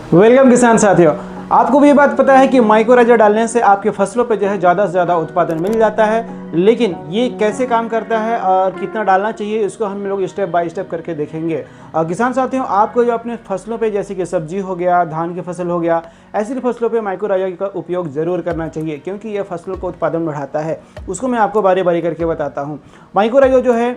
Welcome किसान साथियों। आपको भी ये बात पता है कि माइक्रोराइजा डालने से आपके फसलों पे जो है ज़्यादा से ज़्यादा उत्पादन मिल जाता है, लेकिन ये कैसे काम करता है और कितना डालना चाहिए इसको हम लोग स्टेप बाय स्टेप करके देखेंगे। किसान साथियों, आपको जो अपने फसलों पे जैसे कि सब्जी हो गया, धान की फसल हो गया, ऐसी फसलों पे माइक्रोराइजा का उपयोग ज़रूर करना चाहिए क्योंकि यह फसलों को उत्पादन बढ़ाता है। उसको मैं आपको बारी बारी करके बताता हूँ। माइक्रोराइजा जो है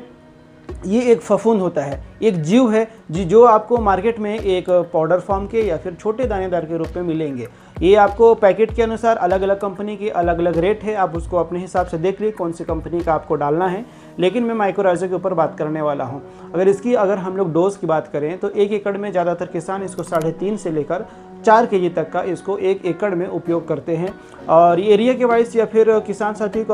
ये एक फफूंद होता है, एक जीव है जो आपको मार्केट में एक पाउडर फॉर्म के या फिर छोटे दानेदार के रूप में मिलेंगे। ये आपको पैकेट के अनुसार अलग अलग कंपनी की अलग अलग रेट है, आप उसको अपने हिसाब से देख लीजिए कौन सी कंपनी का आपको डालना है। लेकिन मैं माइक्रोराइजा के ऊपर बात करने वाला हूँ। अगर हम लोग डोज की बात करें तो 1 एकड़ में ज़्यादातर किसान इसको 3.5 से लेकर 4 केजी तक का इसको 1 एकड़ में उपयोग करते हैं। और एरिया के वाइज या फिर किसान साथी को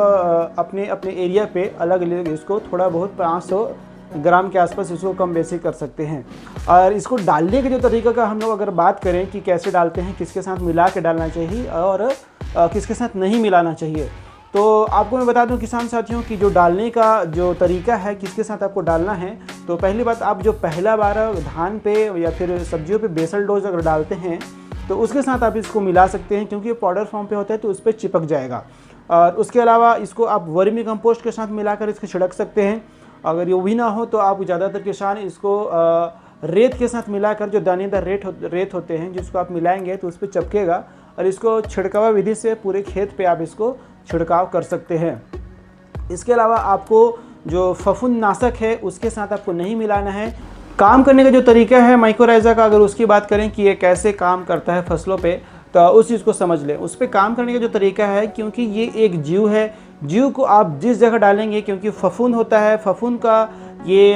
अपने अपने एरिया पे अलग अलग इसको थोड़ा बहुत 500 ग्राम के आसपास इसको कम बेसी कर सकते हैं। और इसको डालने के जो तरीका का हम लोग अगर बात करें कि कैसे डालते हैं, किसके साथ मिला के डालना चाहिए और किसके साथ नहीं मिलाना चाहिए, तो आपको मैं बता दूं किसान साथियों कि जो डालने का जो तरीका है, किसके साथ आपको डालना है। तो पहली बात, आप जो पहला बार धान पे या फिर सब्जियों पे बेसल डोज अगर डालते हैं तो उसके साथ आप इसको मिला सकते हैं क्योंकि ये पाउडर फॉर्म पे होता है तो उस पर चिपक जाएगा। और उसके अलावा इसको आप वर्मी कंपोस्ट के साथ मिलाकर इसको छिड़क सकते हैं। अगर ये भी ना हो तो आप ज़्यादातर किसान इसको रेत के साथ मिलाकर, जो दानेदार रेत होते हैं जिसको आप मिलाएंगे तो उस पर चिपकेगा और इसको छिड़कावा विधि से पूरे खेत पे आप इसको छिड़काव कर सकते हैं। इसके अलावा आपको जो फफूंद नाशक है उसके साथ आपको नहीं मिलाना है। काम करने का जो तरीका है माइक्रोराइजा का, अगर उसकी बात करें कि ये कैसे काम करता है फसलों पे, तो उस चीज़ को समझ लें। उस पर काम करने का जो तरीका है, क्योंकि ये एक जीव है, जीव को आप जिस जगह डालेंगे, क्योंकि फफूंद होता है, फफूंद का ये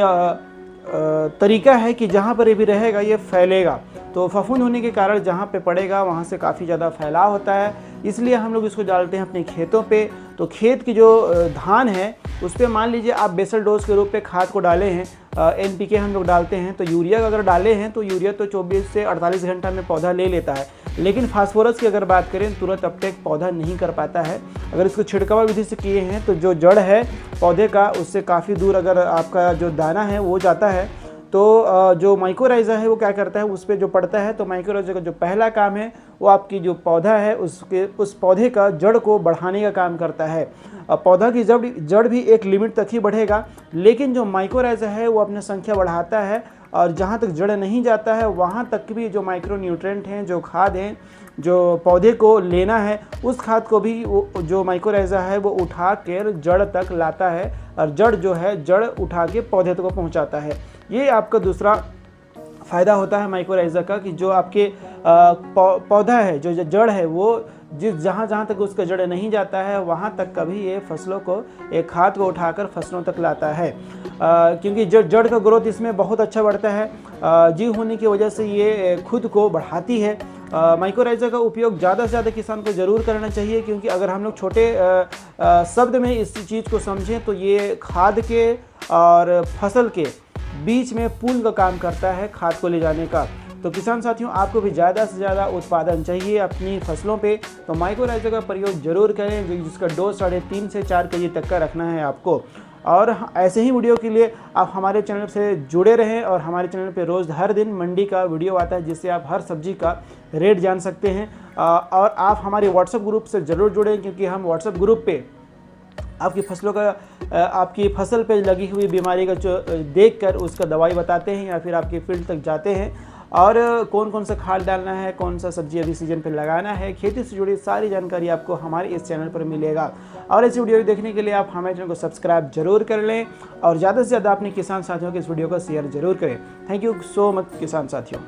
तरीका है कि जहाँ पर ये भी रहेगा ये फैलेगा। तो फफूंद होने के कारण जहाँ पे पड़ेगा वहाँ से काफ़ी ज़्यादा फैलाव होता है, इसलिए हम लोग इसको डालते हैं अपने खेतों पे। तो खेत की जो धान है उस पर मान लीजिए आप बेसल डोज के रूप में खाद को डाले हैं, NPK हम लोग डालते हैं, तो यूरिया अगर डाले हैं तो यूरिया तो 24 से 48 घंटा में पौधा ले लेता है, लेकिन फास्फोरस की अगर बात करें तुरंत अपटेक पौधा नहीं कर पाता है। अगर इसको छिड़कावा विधि से किए हैं तो जो जड़ है पौधे का उससे काफ़ी दूर अगर आपका जो दाना है वो जाता है, तो जो माइक्रोराइजा है वो क्या करता है, उस पर जो पड़ता है, तो माइक्रोराइजा का जो पहला काम है वो आपकी जो पौधा है उस पौधे का जड़ को बढ़ाने का काम करता है। पौधा की जड़ भी एक लिमिट तक ही बढ़ेगा, लेकिन जो माइक्रोराइजा है वो अपनी संख्या बढ़ाता है और जहाँ तक जड़ नहीं जाता है वहाँ तक भी जो माइक्रो न्यूट्रेंट हैं, जो खाद हैं, जो पौधे को लेना है, उस खाद को भी जो माइक्रोराइजा है वो उठा कर जड़ तक लाता है और जड़ जो है जड़ उठा के पौधे तक पहुँचाता है। ये आपका दूसरा फ़ायदा होता है माइक्रोराइजा का कि जो आपके पौधा है, जो जड़ है, वो जहाँ तक उसका जड़ नहीं जाता है वहाँ तक कभी ये फसलों को एक खाद को उठाकर फसलों तक लाता है। क्योंकि जड़ का ग्रोथ इसमें बहुत अच्छा बढ़ता है। जीव होने की वजह से ये खुद को बढ़ाती है। माइक्रोराइजा का उपयोग ज़्यादा से ज़्यादा किसान को ज़रूर करना चाहिए, क्योंकि अगर हम लोग छोटे शब्द में इस चीज़ को समझें तो ये खाद के और फसल के बीच में पुल का काम करता है, खाद को ले जाने का। तो किसान साथियों, आपको भी ज़्यादा से ज़्यादा उत्पादन चाहिए अपनी फसलों पे, तो माइक्रोराइजा का प्रयोग जरूर करें, जिसका डोज 3.5 से 4 केजी तक का रखना है आपको। और ऐसे ही वीडियो के लिए आप हमारे चैनल से जुड़े रहें, और हमारे चैनल पे रोज़ हर दिन मंडी का वीडियो आता है जिससे आप हर सब्जी का रेट जान सकते हैं। और आप हमारे व्हाट्सएप ग्रुप से ज़रूर जुड़ें, क्योंकि हम व्हाट्सएप ग्रुप पे आपकी फसलों का आपकी फसल पे लगी हुई बीमारी का जो देखकर उसका दवाई बताते हैं, या फिर आपके फील्ड तक जाते हैं और कौन कौन सा खाद डालना है, कौन सा सब्जी अभी सीजन पे लगाना है, खेती से जुड़ी सारी जानकारी आपको हमारे इस चैनल पर मिलेगा। और ऐसी वीडियो देखने के लिए आप हमारे चैनल को सब्सक्राइब जरूर कर लें और ज़्यादा से ज़्यादा अपने किसान साथियों के इस वीडियो को शेयर जरूर करें। थैंक यू सो मच किसान साथियों।